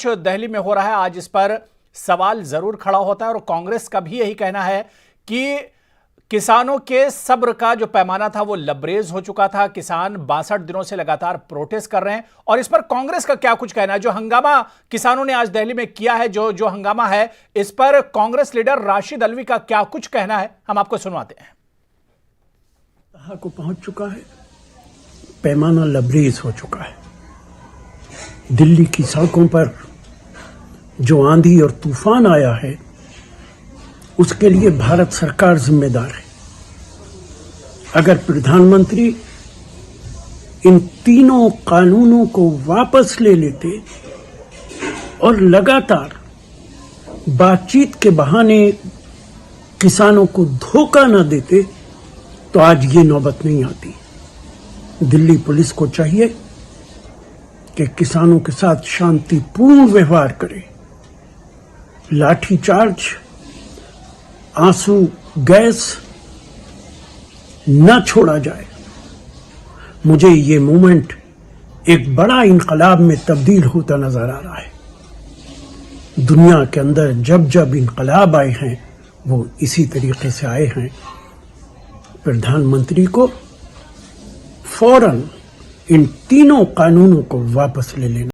जो दिल्ली में हो रहा है आज इस पर सवाल जरूर खड़ा होता है और कांग्रेस का भी यही कहना है कि किसानों के सब्र का जो पैमाना था वो लबरेज हो चुका था। किसान 62 दिनों से लगातार प्रोटेस्ट कर रहे हैं और इस पर कांग्रेस का क्या कुछ कहना है। जो हंगामा किसानों ने आज दिल्ली में किया है, जो हंगामा है, इस पर कांग्रेस लीडर राशिद अल्वी का क्या कुछ कहना है, हम आपको सुनवाते हैं। को पहुंच चुका है, पैमाना लबरेज हो चुका है। दिल्ली की सड़कों पर जो आंधी और तूफान आया है उसके लिए भारत सरकार जिम्मेदार है। अगर प्रधानमंत्री इन तीनों कानूनों को वापस ले लेते और लगातार बातचीत के बहाने किसानों को धोखा न देते तो आज ये नौबत नहीं आती। दिल्ली पुलिस को चाहिए कि किसानों के साथ शांतिपूर्ण व्यवहार करे, लाठीचार्ज, आंसू गैस न छोड़ा जाए। मुझे ये मूवमेंट एक बड़ा इनकलाब में तब्दील होता नजर आ रहा है। दुनिया के अंदर जब जब इनकलाब आए हैं वो इसी तरीके से आए हैं। प्रधानमंत्री को फौरन इन तीनों कानूनों को वापस ले लेना।